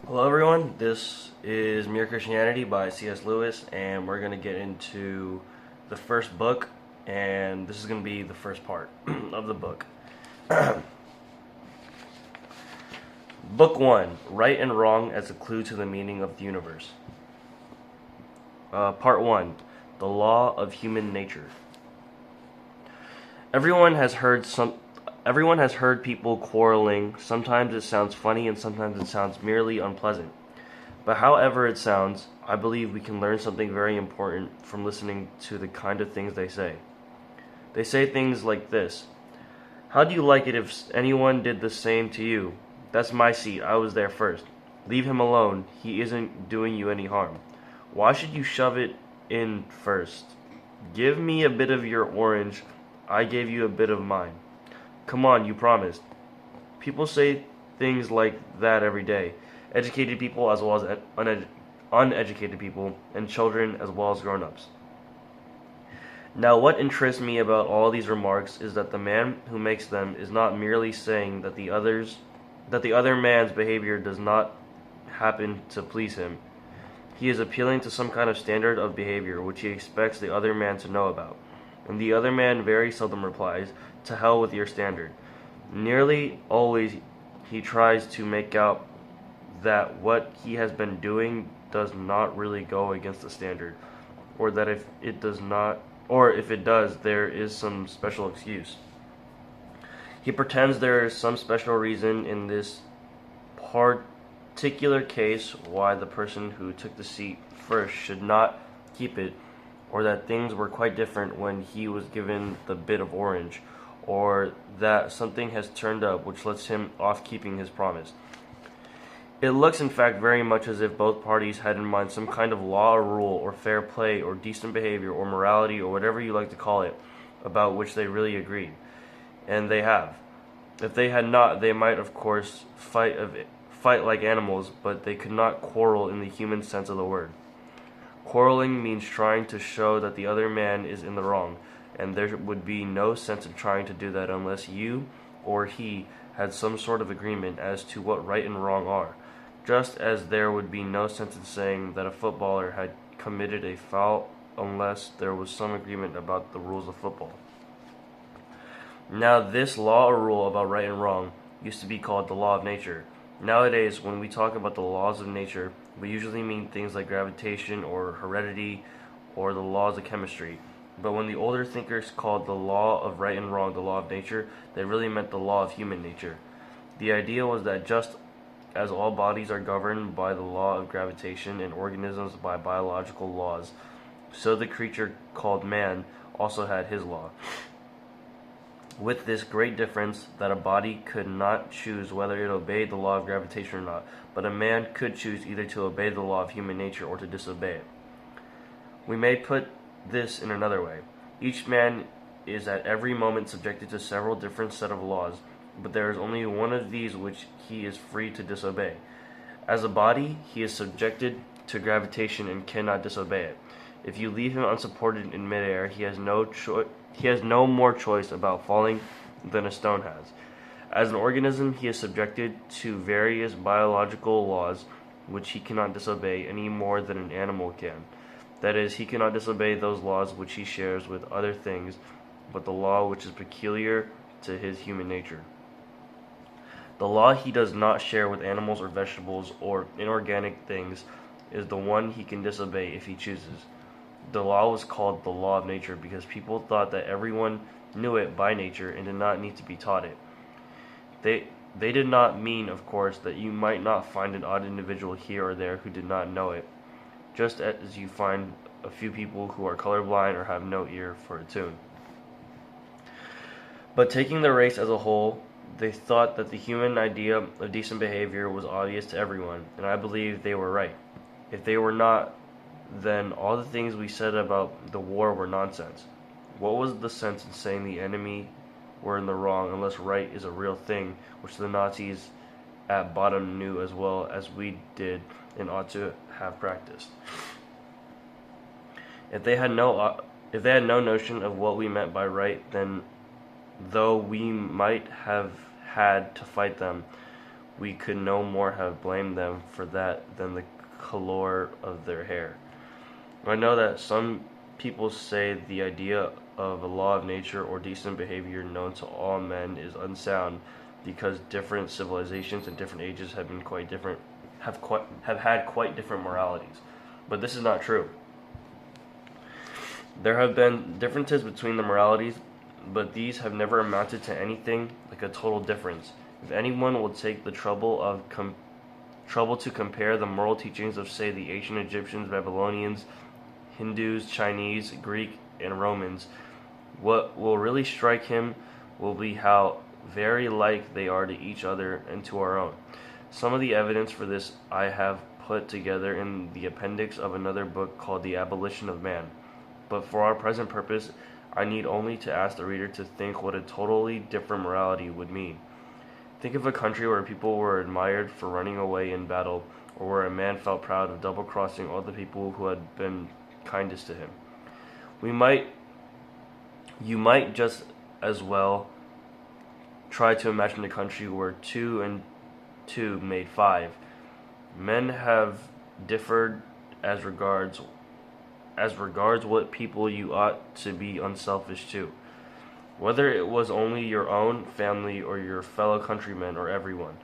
Hello, everyone. This is Mere Christianity by C.S. Lewis, and we're going to get into the first book, and this is going to be the first part of the book. Book 1, Right and Wrong as a Clue to the Meaning of the Universe. Part 1, The Law of Human Nature. Everyone has heard people quarreling. Sometimes it sounds funny and sometimes it sounds merely unpleasant. But however it sounds, I believe we can learn something very important from listening to the kind of things they say. They say things like this: "How do you like it if anyone did the same to you? That's my seat, I was there first. Leave him alone, he isn't doing you any harm. Why should you shove it in first? Give me a bit of your orange, I gave you a bit of mine. Come on, you promised." People say things like that every day. Educated people as well as uneducated people, and children as well as grown-ups. Now, what interests me about all these remarks is that the man who makes them is not merely saying that the other man's behavior does not happen to please him. He is appealing to some kind of standard of behavior which he expects the other man to know about. And the other man very seldom replies, "To hell with your standard." Nearly always he tries to make out that what he has been doing does not really go against the standard, or that if it does, there is some special excuse. He pretends there is some special reason in this particular case why the person who took the seat first should not keep it, or that things were quite different when he was given the bit of orange, or that something has turned up which lets him off keeping his promise. It looks in fact very much as if both parties had in mind some kind of law or rule or fair play or decent behavior or morality or whatever you like to call it, about which they really agreed. And they have. If they had not, they might of course fight like animals, but they could not quarrel in the human sense of the word. Quarreling means trying to show that the other man is in the wrong, and there would be no sense in trying to do that unless you or he had some sort of agreement as to what right and wrong are, just as there would be no sense in saying that a footballer had committed a foul unless there was some agreement about the rules of football. Now, this law or rule about right and wrong used to be called the law of nature. Nowadays, when we talk about the laws of nature, we usually mean things like gravitation or heredity or the laws of chemistry. But when the older thinkers called the law of right and wrong the law of nature, they really meant the law of human nature. The idea was that just as all bodies are governed by the law of gravitation and organisms by biological laws, so the creature called man also had his law. With this great difference that a body could not choose whether it obeyed the law of gravitation or not, but a man could choose either to obey the law of human nature or to disobey it. We may put this in another way. Each man is at every moment subjected to several different set of laws, but there is only one of these which he is free to disobey. As a body, he is subjected to gravitation and cannot disobey it. If you leave him unsupported in midair, he has no more choice about falling than a stone has. As an organism, he is subjected to various biological laws which he cannot disobey any more than an animal can. That is, he cannot disobey those laws which he shares with other things, but the law which is peculiar to his human nature. The law he does not share with animals or vegetables or inorganic things is the one he can disobey if he chooses. The law was called the law of nature because people thought that everyone knew it by nature and did not need to be taught it. They did not mean, of course, that you might not find an odd individual here or there who did not know it, just as you find a few people who are colorblind or have no ear for a tune. But taking the race as a whole, they thought that the human idea of decent behavior was obvious to everyone, and I believe they were right. If they were not, then all the things we said about the war were nonsense. What was the sense in saying the enemy were in the wrong unless right is a real thing, which the Nazis at bottom knew as well as we did and ought to have practiced? If they had no notion of what we meant by right, then though we might have had to fight them, we could no more have blamed them for that than the color of their hair. I know that some people say the idea of a law of nature or decent behavior known to all men is unsound because different civilizations and different ages have been quite different, have had quite different moralities. But this is not true. There have been differences between the moralities, but these have never amounted to anything like a total difference. If anyone will take the trouble to compare the moral teachings of, say, the ancient Egyptians, Babylonians, Hindus, Chinese, Greek, and Romans, what will really strike him will be how very like they are to each other and to our own. Some of the evidence for this I have put together in the appendix of another book called The Abolition of Man. But for our present purpose, I need only to ask the reader to think what a totally different morality would mean. Think of a country where people were admired for running away in battle, or where a man felt proud of double-crossing all the people who had been kindest to him. You might just as well try to imagine a country where 2 and 2 made 5. Men have differed as regards what people you ought to be unselfish to, whether it was only your own family or your fellow countrymen or everyone,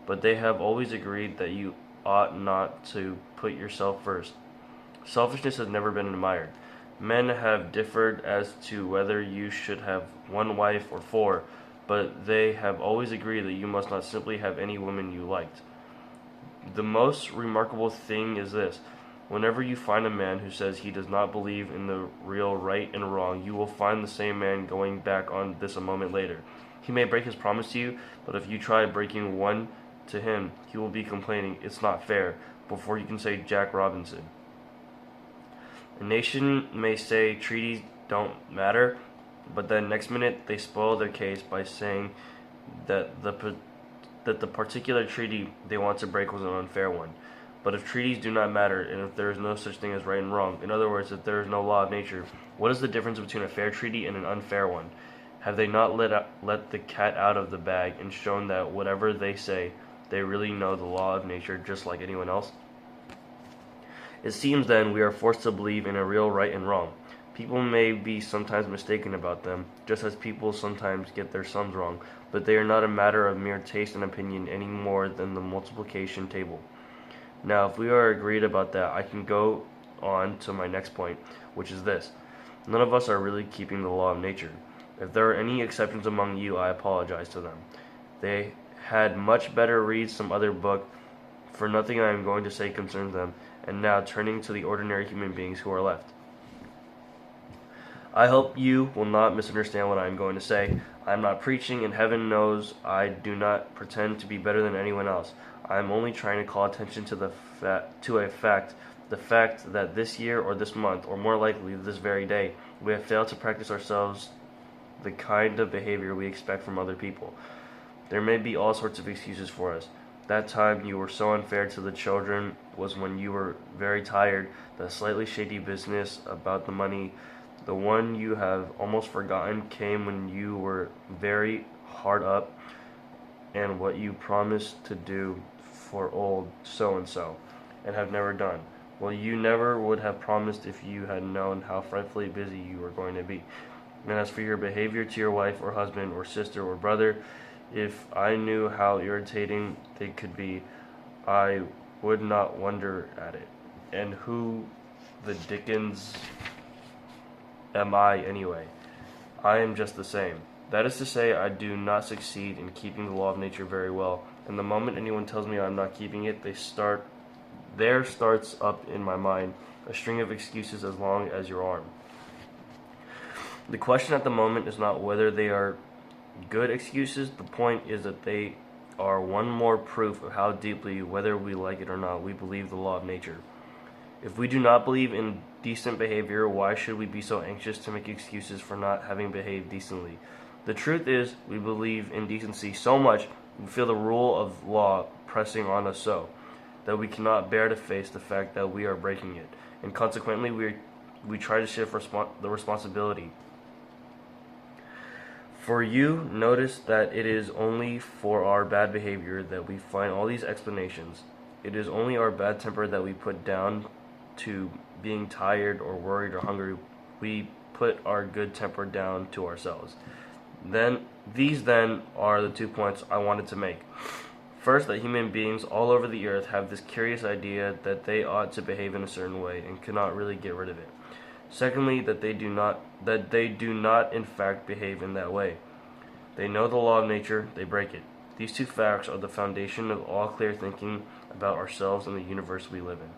but they have always agreed that you ought not to put yourself first. Selfishness has never been admired. Men have differed as to whether you should have 1 wife or 4, but they have always agreed that you must not simply have any woman you liked. The most remarkable thing is this. Whenever you find a man who says he does not believe in the real right and wrong, you will find the same man going back on this a moment later. He may break his promise to you, but if you try breaking one to him, he will be complaining, "It's not fair," before you can say Jack Robinson. A nation may say treaties don't matter, but then next minute they spoil their case by saying that the particular treaty they want to break was an unfair one. But if treaties do not matter, and if there is no such thing as right and wrong, in other words, if there is no law of nature, what is the difference between a fair treaty and an unfair one? Have they not let the cat out of the bag and shown that whatever they say, they really know the law of nature just like anyone else? It seems then we are forced to believe in a real right and wrong. People may be sometimes mistaken about them, just as people sometimes get their sums wrong, but they are not a matter of mere taste and opinion any more than the multiplication table. Now, if we are agreed about that, I can go on to my next point, which is this. None of us are really keeping the law of nature. If there are any exceptions among you, I apologize to them. They had much better read some other book, for nothing I am going to say concerns them. And now, turning to the ordinary human beings who are left. I hope you will not misunderstand what I am going to say. I am not preaching, and heaven knows I do not pretend to be better than anyone else. I am only trying to call attention to the fact that this year or this month, or more likely this very day, we have failed to practice ourselves the kind of behavior we expect from other people. There may be all sorts of excuses for us. That time you were so unfair to the children was when you were very tired, the slightly shady business about the money. The one you have almost forgotten came when you were very hard up, and what you promised to do for old so-and-so, and have never done. Well, you never would have promised if you had known how frightfully busy you were going to be. And as for your behavior to your wife or husband or sister or brother, if I knew how irritating they could be, I would not wonder at it. And who the dickens am I anyway? I am just the same. That is to say, I do not succeed in keeping the law of nature very well, and the moment anyone tells me I'm not keeping it, there starts up in my mind a string of excuses as long as your arm. The question at the moment is not whether they are good excuses. The point is that they are one more proof of how deeply, whether we like it or not, we believe the law of nature. If we do not believe in decent behavior, why should we be so anxious to make excuses for not having behaved decently? The truth is, we believe in decency so much, we feel the rule of law pressing on us so, that we cannot bear to face the fact that we are breaking it, and consequently we try to shift the responsibility For you, notice that it is only for our bad behavior that we find all these explanations. It is only our bad temper that we put down to being tired or worried or hungry. We put our good temper down to ourselves. These are the 2 points I wanted to make. First, that human beings all over the earth have this curious idea that they ought to behave in a certain way and cannot really get rid of it. Secondly, that they do not in fact behave in that way. They know the law of nature, they break it. These two facts are the foundation of all clear thinking about ourselves and the universe we live in.